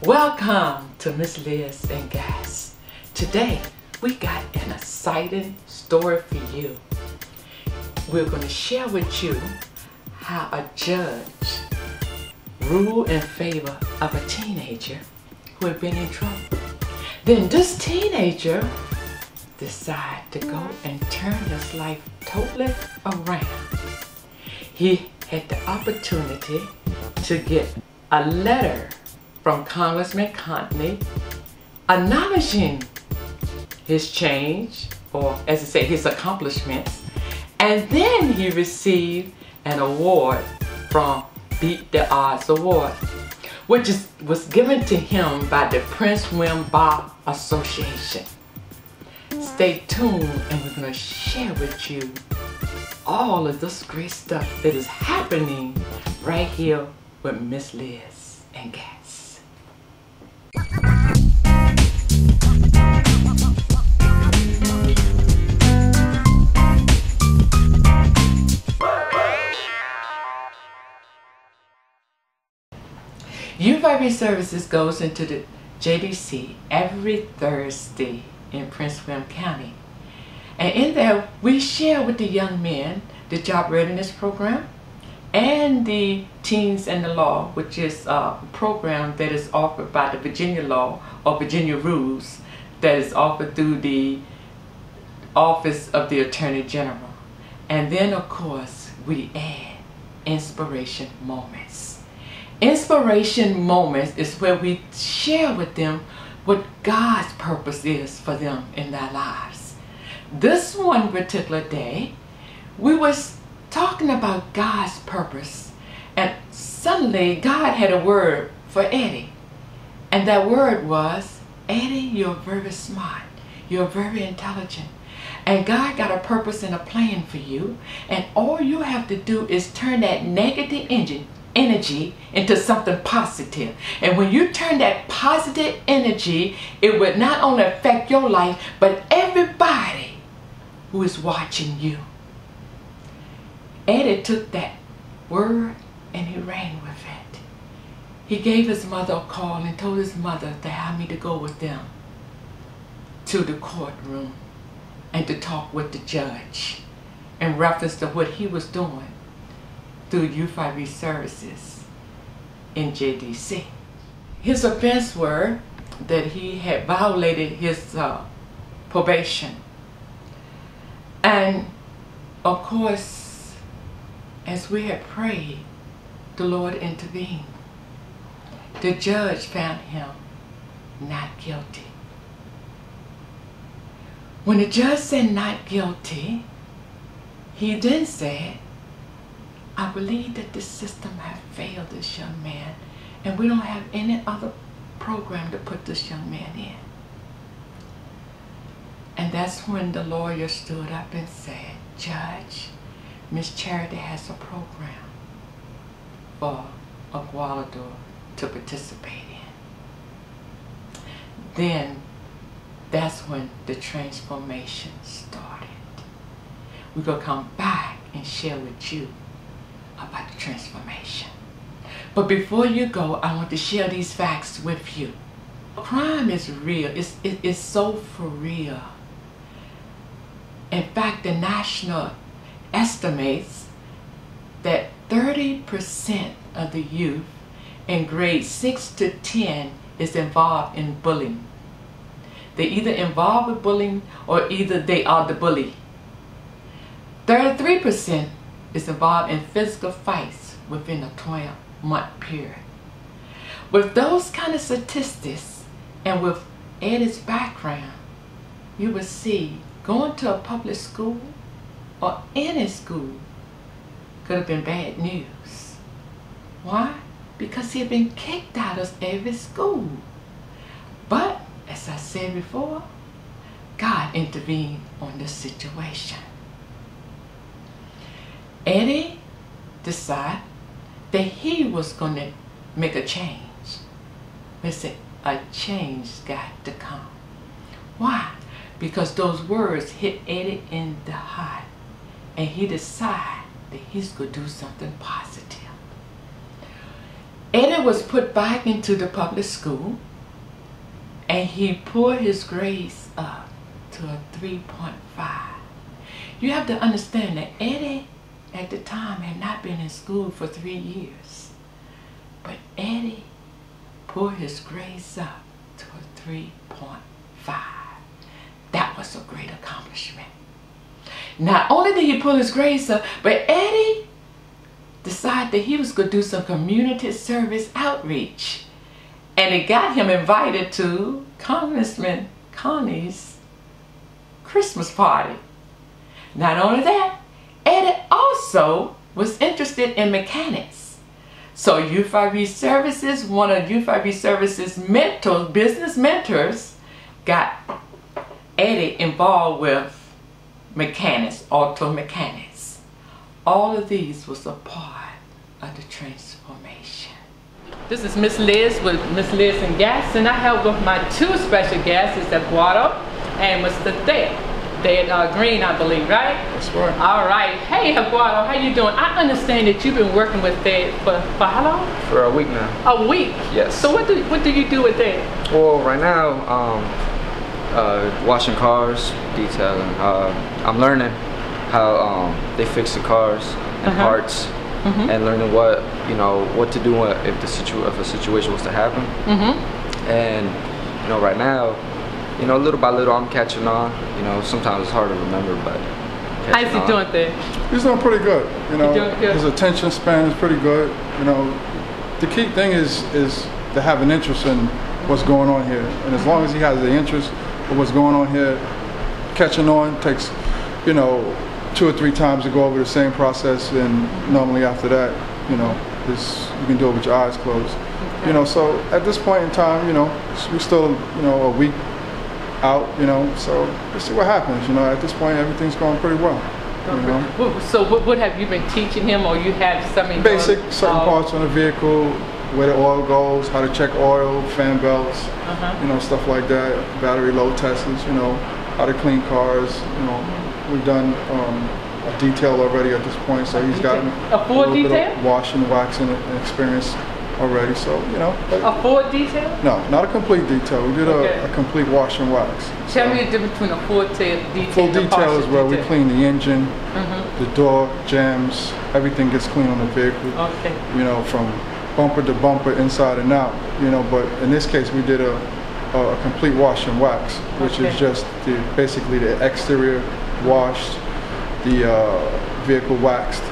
Welcome to Miss Liz and Gas. Today we got an exciting story for you. We're going to share with you how a judge ruled in favor of a teenager who had been in trouble. Then this teenager decided to go and turn his life totally around. He had the opportunity to get a letter from Congressman Conley acknowledging his change, or as I say, his accomplishments. And then he received an award from Beat the Odds Award, which was given to him by the Prince William Bar Association. Stay tuned and we're going to share with you all of this great stuff that is happening right here with Miss Liz and Gas. Juvenile Services goes into the JDC every Thursday in Prince William County. And in there, we share with the young men the job readiness program and the Teens and the Law, which is a program that is offered by the Virginia law or Virginia rules that is offered through the Office of the Attorney General. And then, of course, we add inspiration moments. Inspiration moments is where we share with them what God's purpose is for them in their lives. This one particular day, we was talking about God's purpose, and suddenly God had a word for Eddie. And that word was, Eddie, you're very smart. You're very intelligent. And God got a purpose and a plan for you. And all you have to do is turn that negative energy into something positive. And when you turn that positive energy, it would not only affect your life, but everybody who is watching you. Eddie took that word and he ran with it. He gave his mother a call and told his mother to have me to go with them to the courtroom and to talk with the judge in reference to what he was doing through Juvenile Services in JDC. His offense were that he had violated his probation. And of course, as we had prayed, the Lord intervened. The judge found him not guilty. When the judge said not guilty, he then said, I believe that the system has failed this young man, and we don't have any other program to put this young man in. And that's when the lawyer stood up and said, Judge, Miss Charity has a program for Eduardo to participate in. Then that's when the transformation started. We're going to come back and share with you about the transformation. But before you go, I want to share these facts with you. Crime is real. It's so for real. In fact, the national estimates that 30% of the youth in grades 6 to 10 is involved in bullying. They're either involved with bullying or either they are the bully. 33% is involved in physical fights within a 12-month period. With those kind of statistics and with Eddie's background, you will see going to a public school or any school could have been bad news. Why? Because he had been kicked out of every school. But, as I said before, God intervened on this situation. Eddie decided that he was going to make a change. They said, a change got to come. Why? Because those words hit Eddie in the heart, and he decided that he's going to do something positive. Eddie was put back into the public school, and he pulled his grades up to a 3.5. You have to understand that Eddie at the time had not been in school for 3 years, but Eddie pulled his grades up to a 3.5. That was a great accomplishment. Not only did he pull his grades up, but Eddie decided that he was going to do some community service outreach. And it got him invited to Congressman Connie's Christmas party. Not only that, Eddie also was interested in mechanics. So Youth Outreach Services, one of Youth Outreach Services mentors, business mentors, got Eddie involved with mechanics, auto mechanics. All of these was a part of the transformation. This is Miss Liz with Miss Liz and Guests, and I have with my two special guests, is Eduardo and Mr. Dad Green, I believe, right? That's right. All right. Hey, Eduardo, how you doing? I understand that you've been working with Dad for how long? For a week now. A week? Yes. So what do you do with Dad? Well, right now, washing cars, detailing. I'm learning how they fix the cars and parts, and learning what to do if a situation was to happen. And right now, little by little, I'm catching on. Sometimes it's hard to remember, but how's he doing there? He's doing pretty good. Doing good. His attention span is pretty good. The key thing is to have an interest in what's going on here, and as long as he has the interest in what's going on here, catching on takes 2 or 3 times to go over the same process, and normally after that, you can do it with your eyes closed. Okay. So at this point in time, we still a week out, so we'll see what happens. At this point, everything's going pretty well. So what have you been teaching him, or you have something basic certain parts on the vehicle, where the oil goes, how to check oil, fan belts, stuff like that, battery load tests, how to clean cars. We've done a detail already at this point, so he's gotten a full little detail? bit of washing, waxing experience already, so a full detail? No, not a complete detail. We did a complete wash and wax. Tell me the difference between a full detail. Full detail is where we clean the engine, the door, jams, everything gets clean on the vehicle. Okay. From bumper to bumper, inside and out. But in this case, we did a complete wash and wax, which is just basically the exterior washed, the vehicle waxed,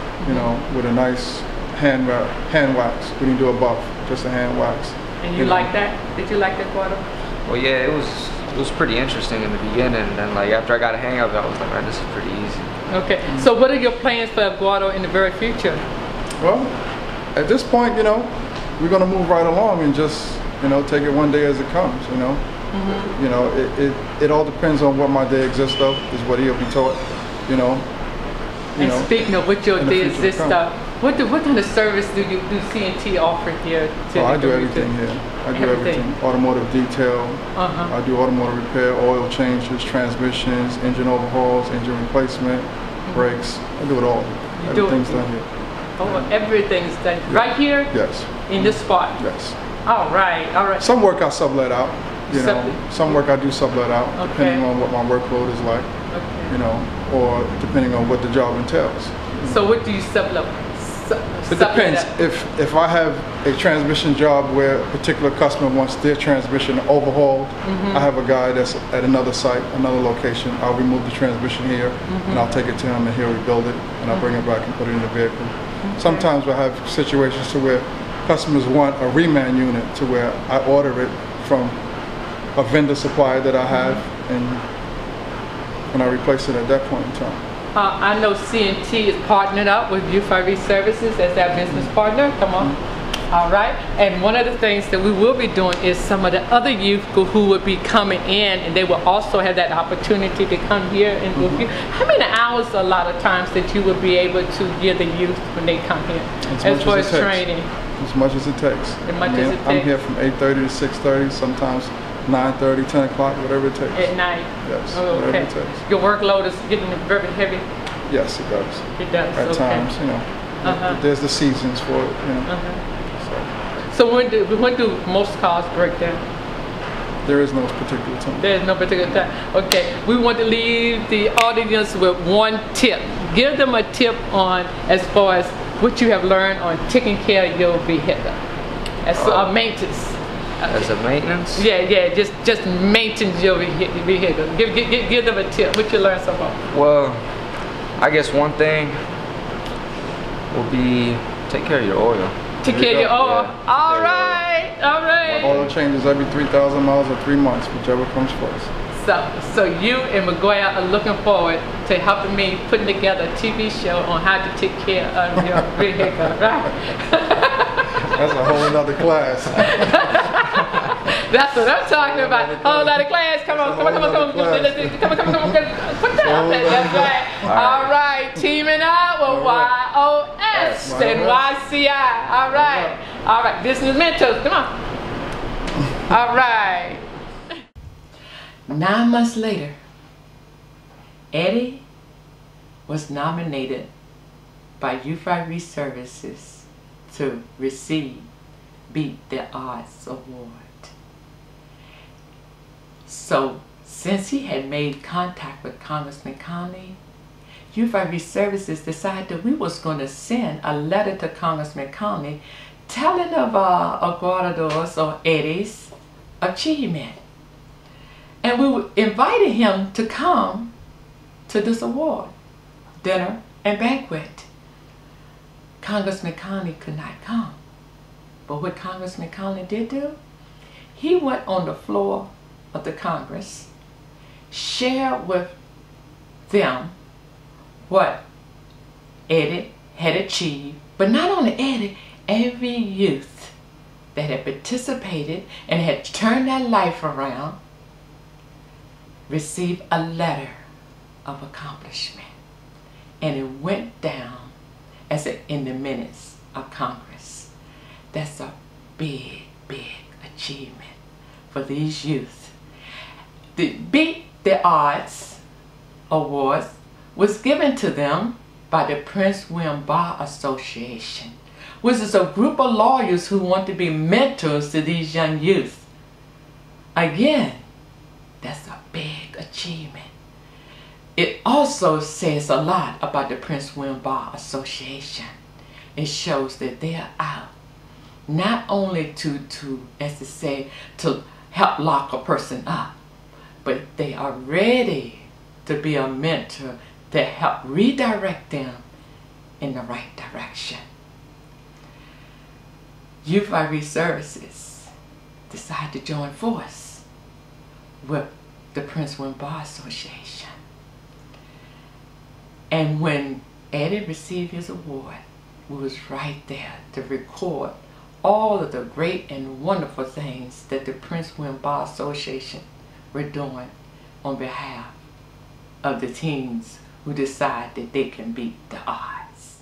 with a nice hand wax. We didn't do a buff, just a hand wax. And you like that? Did you like that, Eduardo? Well, yeah, it was pretty interesting in the beginning, and then after I got a hang of it, I was like, man, this is pretty easy. Okay. So what are your plans for Eduardo in the very future? Well, at this point, we're gonna move right along and just take it one day as it comes. It all depends on what my day exists of, is what he'll be taught. And speaking of what your day exists of, what kind of service do C&T offer here? I do everything here. I do everything. Automotive detail. I do automotive repair, oil changes, transmissions, engine overhauls, engine replacement, brakes. I do it all. Everything's done here. Oh, everything's done right here? Yes. In this spot? Yes. All right, all right. Some work I sublet out. Some work I do sublet out, depending on what my workload is like. Okay. Or depending on what the job entails. So what do you sublet? It depends. If I have a transmission job where a particular customer wants their transmission overhauled, I have a guy that's at another site, another location. I'll remove the transmission here, and I'll take it to him, and he'll rebuild it, and I'll bring it back and put it in the vehicle. Sometimes I have situations to where customers want a reman unit, to where I order it from a vendor supplier that I have, and I replace it at that point in time. I know C&T is partnered up with Youth Outreach Services as their business partner. Come on. All right. And one of the things that we will be doing is some of the other youth who would be coming in, and they will also have that opportunity to come here and with you. How many hours a lot of times that you would be able to give the youth when they come here as far as training? As much as it takes. I'm here from 8:30 to 6:30, sometimes 9:30, 10 o'clock, whatever it takes. At night? Yes, whatever it takes. Your workload is getting very heavy? Yes, it does. It does, At times, there's the seasons for it, So when do most cars break down? There is no particular time. There is no particular time. Okay, we want to leave the audience with one tip. Give them a tip on as far as what you have learned on taking care of your vehicle as maintenance. As a maintenance? Yeah, just maintain your vehicle. Give them a tip. What you learned so far? Well, I guess one thing will be take care of your oil. Take care of your oil. Yeah. All right. Oil changes every 3,000 miles or 3 months, whichever comes first. So you and McGuire are looking forward to helping me putting together a TV show on how to take care of your vehicle, right? That's a whole other class. That's what I'm talking about. Whole other class. Come on. Put that up there. That's right. All right. Teaming up with YOS and YCI. All right. Business mentors. Come on. All right. 9 months later, Eddie was nominated by Youth Outreach Services to receive Beat the Odds Award. So, since he had made contact with Congressman Conley, Youth Outreach Services decided that we was going to send a letter to Congressman Conley telling of Eduardo's or Eddie's achievement. And we invited him to come to this award, dinner and banquet. Congressman Conley could not come. But what Congressman Conley did do, he went on the floor of the Congress, shared with them what Eddie had achieved, but not only Eddie, every youth that had participated and had turned their life around received a letter of accomplishment, and it went down as in the minutes of Congress. That's a big achievement for these youth. The Beat the Odds Awards was given to them by the Prince William Bar Association, which is a group of lawyers who want to be mentors to these young youth. Again, that's a big achievement. It also says a lot about the Prince William Bar Association. It shows that they are out not only to as to say, to help lock a person up, but they are ready to be a mentor to help redirect them in the right direction. Youth Outreach Services decided to join force with the Prince William Bar Association. And when Eddie received his award, we was right there to record all of the great and wonderful things that the Prince William Bar Association were doing on behalf of the teens who decide that they can beat the odds.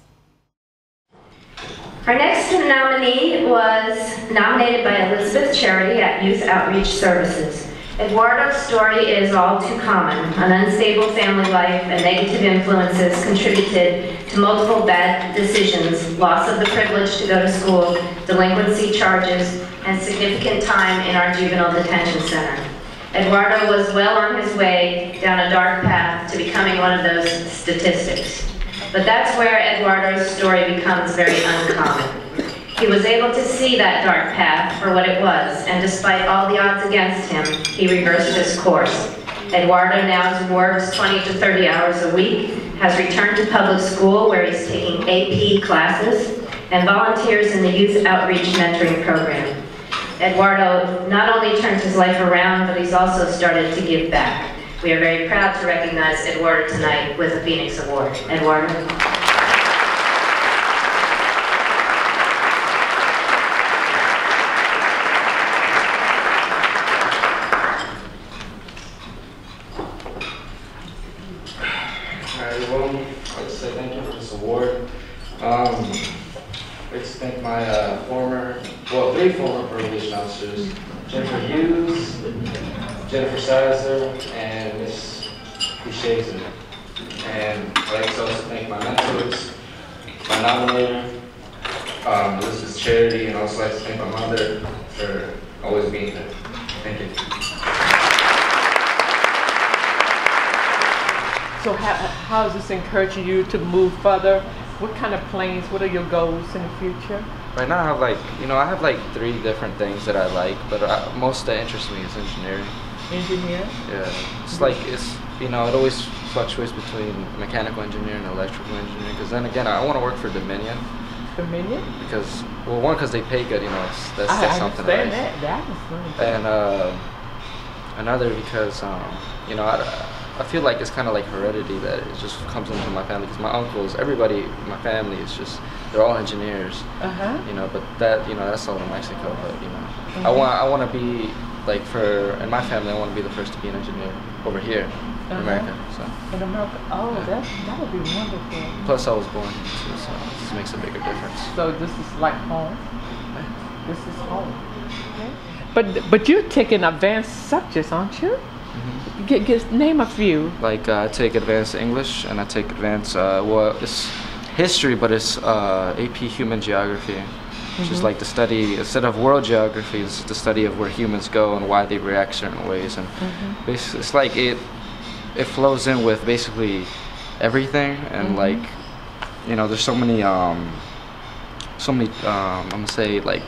Our next nominee was nominated by Elizabeth Charity at Youth Outreach Services. Eduardo's story is all too common. An unstable family life and negative influences contributed to multiple bad decisions, loss of the privilege to go to school, delinquency charges, and significant time in our juvenile detention center. Eduardo was well on his way down a dark path to becoming one of those statistics. But that's where Eduardo's story becomes very uncommon. He was able to see that dark path for what it was, and despite all the odds against him, he reversed his course. Eduardo now works 20 to 30 hours a week, has returned to public school where he's taking AP classes, and volunteers in the Youth Outreach Mentoring Program. Eduardo not only turned his life around, but he's also started to give back. We are very proud to recognize Eduardo tonight with a Phoenix Award. Eduardo. I'd like to say thank you for this award. I'd like to thank my three former probation officers, Jennifer Hughes, Jennifer Sizer, and Miss Shazen. And I'd like to also thank my mentors, my nominator, this is charity, and also like to thank my mother for always being there. Thank you. So how is this encouraging you to move further? What kind of plans, what are your goals in the future? Right now I have I have like 3 different things that I like, but most that interests me is engineering. Engineer? Yeah, it's like, it always fluctuates between mechanical engineering and electrical engineering, because then again, I want to work for Dominion. Dominion? Because, well, one, because they pay good, that's something. I understand that is good. And another because, I feel like it's kind of like heredity that it just comes into my family, because my uncles, everybody in my family is just, they're all engineers. But that's all in Mexico. But I want to be like, in my family, I want to be the first to be an engineer over here in America. So in America, that would be wonderful. Plus, I was born too, so this makes a bigger difference. So this is like home. This is home. Okay. But you're taking advanced subjects, aren't you? Name a few. Like I take advanced English, and I take advanced it's history, but it's AP Human Geography, which is like the study, instead of world geography, it's the study of where humans go and why they react certain ways. And basically, it's like it flows in with basically everything. And like, there's so many I'm gonna say, like,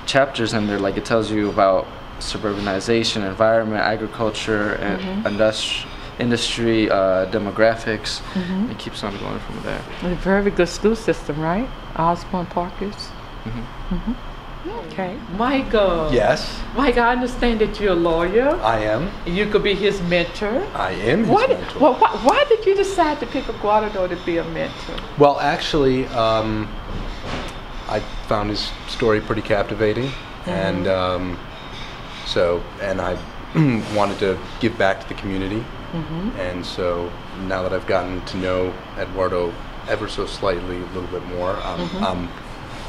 chapters in there. Like, it tells you about suburbanization, environment, agriculture, and industry, demographics. It keeps on going from there. A very good school system, right? Osborne Parkers. Okay. Michael. Yes. Michael, I understand that you're a lawyer. I am. You could be his mentor. I am his mentor. Well, why did you decide to pick Eduardo to be a mentor? Well, actually, I found his story pretty captivating, and I wanted to give back to the community. And so now that I've gotten to know Eduardo ever so slightly, a little bit more, I'm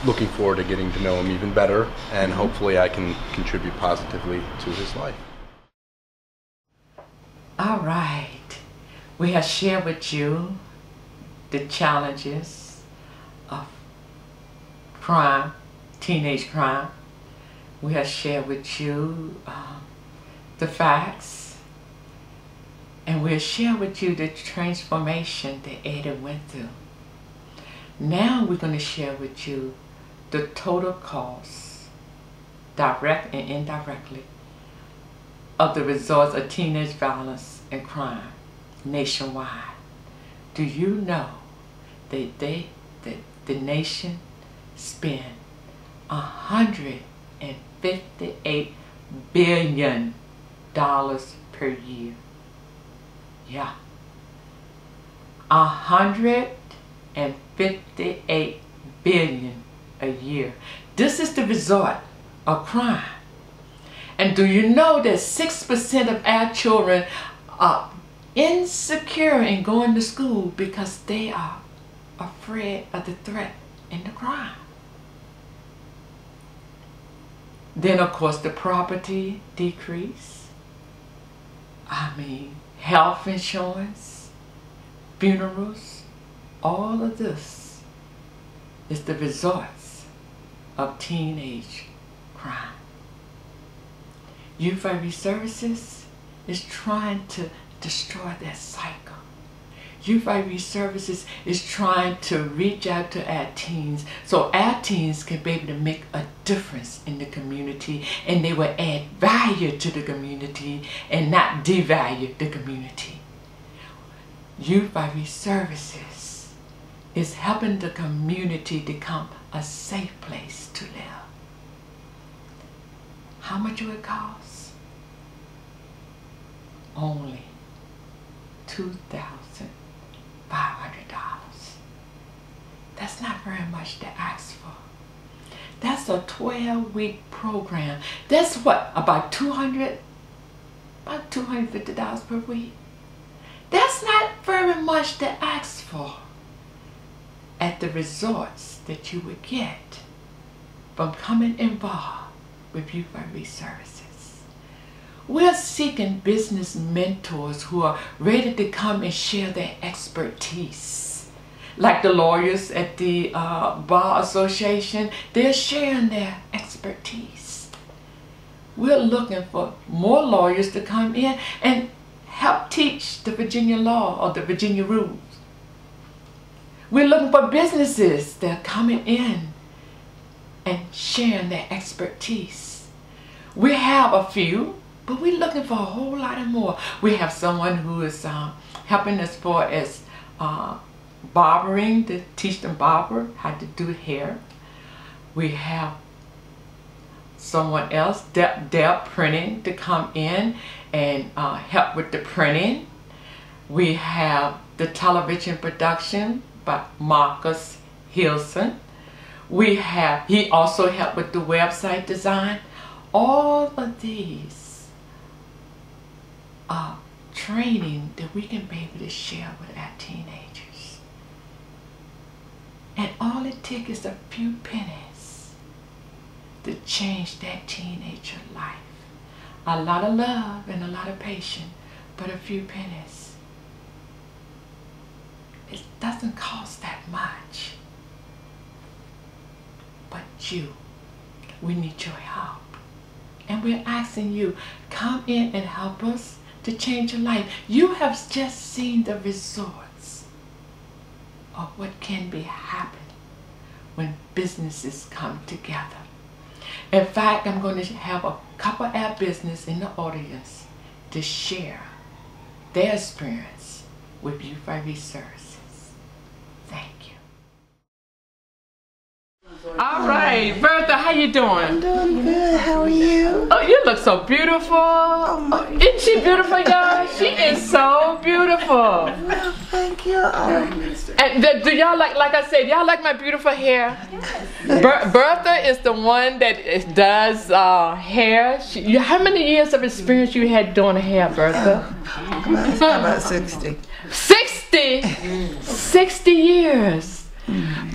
looking forward to getting to know him even better, and hopefully I can contribute positively to his life. All right. We have shared with you the challenges of crime, teenage crime. We have shared with you the facts, and we'll share with you the transformation that Ada went through. Now we're going to share with you the total cost, direct and indirectly, of the results of teenage violence and crime nationwide. Do you know that the nation spent $158 billion per year? Yeah. $158 billion a year. This is the result of crime. And do you know that 6% of our children are insecure in going to school because they are afraid of the threat and the crime? Then, of course, the property decrease. Health insurance, funerals, all of this is the results of teenage crime. Youth Outreach Services is trying to destroy that cycle. Youth Outreach Services is trying to reach out to our teens so our teens can be able to make a difference in the community, and they will add value to the community and not devalue the community. Youth Outreach Services is helping the community become a safe place to live. How much will it cost? Only $2,500. That's not very much to ask for. That's a 12-week program. That's what, about $250 per week. That's not very much to ask for at the results that you would get from coming involved with Youth Outreach Services. We're seeking business mentors who are ready to come and share their expertise. like the lawyers at the Bar Association, they're sharing their expertise. We're looking for more lawyers to come in and help teach the Virginia law or the Virginia rules. We're looking for businesses that are coming in and sharing their expertise. We have a few, but we're looking for a whole lot more. We have someone who is helping us for as barbering, to teach them barber how to do hair. We have someone else, Deb Printing, to come in and help with the printing. We have the television production by Marcus Hilson. He also helped with the website design. All of these are training that we can be able to share with our teenagers. And all it takes is a few pennies to change that teenager life. A lot of love and a lot of patience, but a few pennies. It doesn't cost that much. But we need your help. And we're asking you, come in and help us to change your life. You have just seen the results of what can be happen when businesses come together. In fact, I'm going to have a couple of our business in the audience to share their experience with Youth IV Services. Thank you. All right, Bertha, how you doing? I'm doing good. How are you? Oh, you look so beautiful. Oh, isn't she beautiful, y'all? She is so beautiful. Well, thank you. And do y'all like I said, y'all like my beautiful hair? Yes. Bertha is the one that does hair. How many years of experience you had doing hair, Bertha? About 60. 60? 60 years.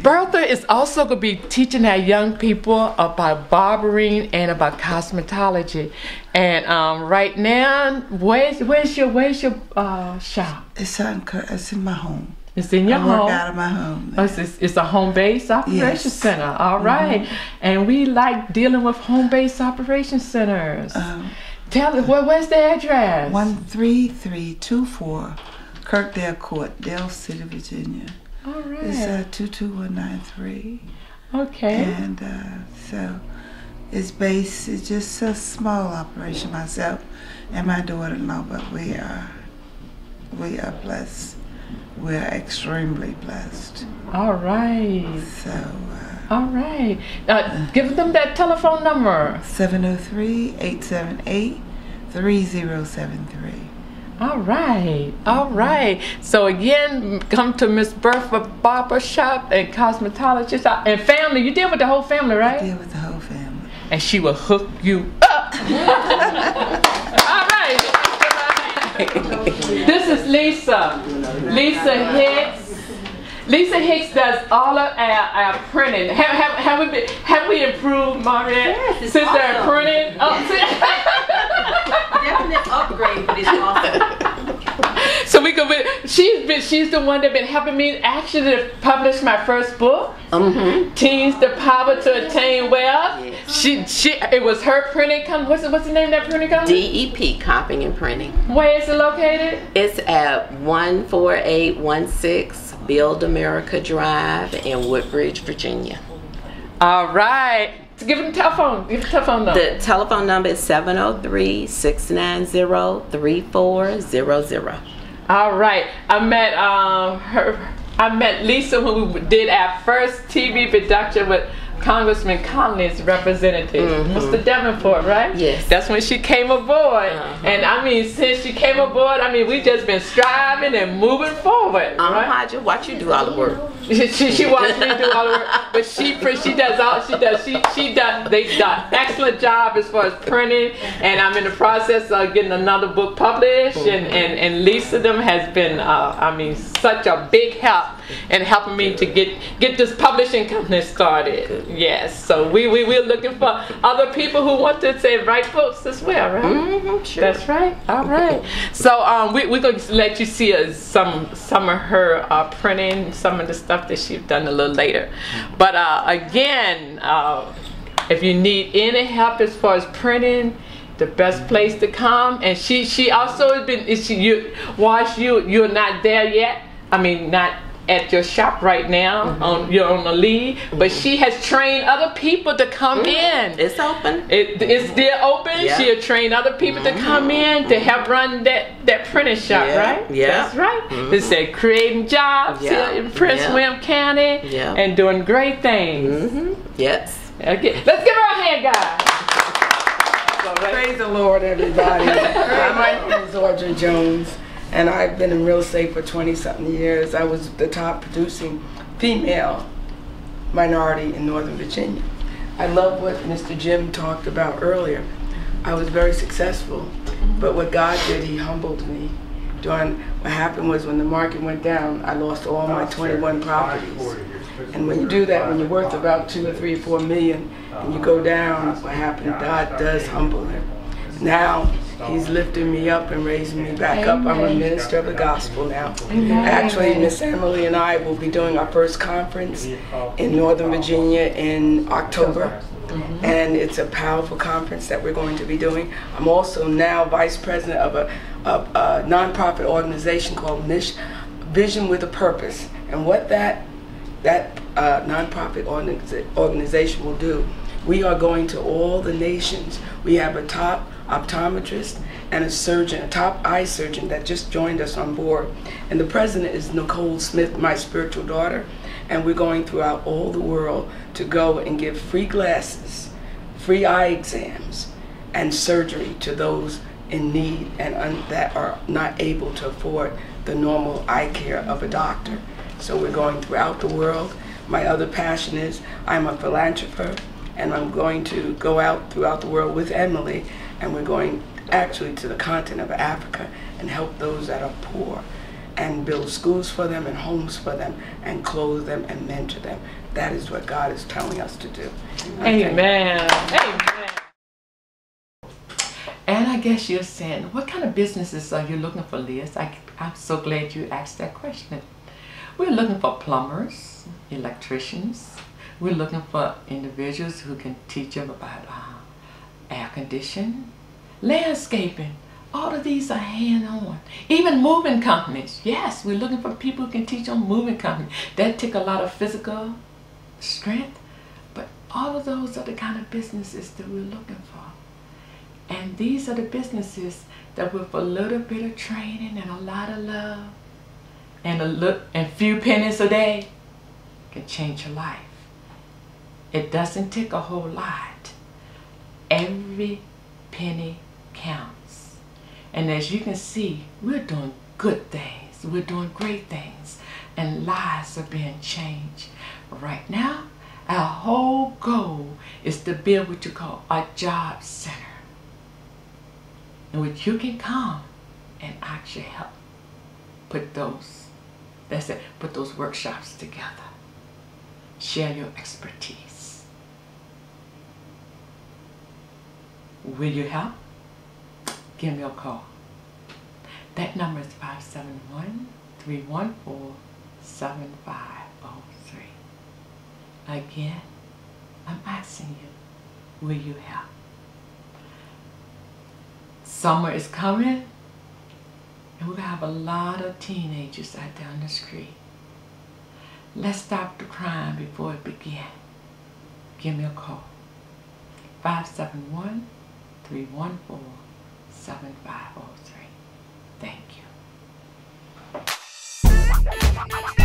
Bertha is also going to be teaching our young people about barbering and about cosmetology. And right now, where's your shop? It's in my home. It's in your home? I work out of my home. Oh, it's a home-based operation center. All right. Mm-hmm. And we like dealing with home-based operation centers. Tell us, where's the address? 13324 Kirkdale Court, Dale City, Virginia. All right. It's 22193. Okay. And so it's just a small operation, myself and my daughter-in-law, but we are blessed. We're extremely blessed. All right. So. All right. Give them that telephone number. 703-878-3073. All right, all right. So again, come to Miss Bertha Barber Shop and Cosmetology Shop and family. You deal with the whole family, right? I deal with the whole family. And she will hook you up. All right. This is Lisa. Lisa Hicks. Lisa Hicks does all of our printing. Have we improved, Mariette? Yes, since awesome. They're printing? Definite upgrade, but it's awesome. So she's the one that been helping me actually to publish my first book, Teens the Power to Attain Wealth. Yes. It was her printing company. What's the name of that printing company? DEP Copying and Printing. Where is it located? It's at 14816 Build America Drive in Woodbridge, Virginia. All right. Give them the telephone. Give the telephone number. The telephone number is 703-690-3400. All right. I met Lisa when we did our first TV production with Congressman Conley's representative, Mr. Davenport, right? Yes. That's when she came aboard. And I mean, since she came aboard, I mean, we just been striving and moving forward. Right? I watch you do all the work. She watched me do all the work, but she does all she does. They done excellent job as far as printing, and I'm in the process of getting another book published. And Lisa them has been, I mean, such a big help and helping me to get this publishing company started. Good. Yes, so we're looking for other people who want to say write books as well, right? Mm-hmm, sure. That's right. All right. So we're going to let you see some of her printing, some of the stuff that she's done a little later. But again, if you need any help as far as printing, the best place to come. And she also has been, whilst you're not there yet, I mean not at your shop right now, you're on the lead, but she has trained other people to come in. It's open. It's still open. Yeah. She'll train other people to come in to help run that printing shop, right? Yeah. That's right. They say creating jobs here in Prince William County and doing great things. Yes. Okay. Let's give her a hand, guys. Praise the Lord, everybody. My name is Audrey Jones, and I've been in real estate for 20-something years. I was the top producing female minority in Northern Virginia. I love what Mr. Jim talked about earlier. I was very successful, but what God did, He humbled me. What happened was when the market went down, I lost all my 21 properties. And when you do that, when you're worth about 2 or 3 or 4 million, and you go down, what happened? God does humble you. Now, He's lifting me up and raising me back up. I'm a minister of the gospel now. Actually, Miss Emily and I will be doing our first conference in Northern Virginia in October. And it's a powerful conference that we're going to be doing. I'm also now vice president of a nonprofit organization called Vision with a Purpose. And what that nonprofit organization will do, we are going to all the nations. We have a top optometrist and a surgeon, a top eye surgeon that just joined us on board. And the president is Nicole Smith, my spiritual daughter. And we're going throughout all the world to go and give free glasses, free eye exams, and surgery to those in need and that are not able to afford the normal eye care of a doctor. So we're going throughout the world. My other passion is I'm a philanthropist, and I'm going to go out throughout the world with Emily, and we're going actually to the continent of Africa and help those that are poor and build schools for them and homes for them and clothe them and mentor them. That is what God is telling us to do. Amen. Amen. And I guess you're saying, what kind of businesses are you looking for, Liz? I'm so glad you asked that question. We're looking for plumbers, electricians. We're looking for individuals who can teach them about air conditioning, landscaping. All of these are hand-on. Even moving companies. Yes, we're looking for people who can teach on moving companies. That take a lot of physical strength, but all of those are the kind of businesses that we're looking for. And these are the businesses that with a little bit of training and a lot of love and a few pennies a day can change your life. It doesn't take a whole lot. Every penny counts. And as you can see, we're doing good things. We're doing great things. And lives are being changed. Right now, our whole goal is to build what you call a job center, in which you can come and actually help put those workshops together. Share your expertise. Will you help? Give me a call. That number is 571-314-7503. Again, I'm asking you, will you help? Summer is coming, and we're going to have a lot of teenagers out there on the street. Let's stop the crime before it begins. Give me a call. 571-314-7503. Thank you.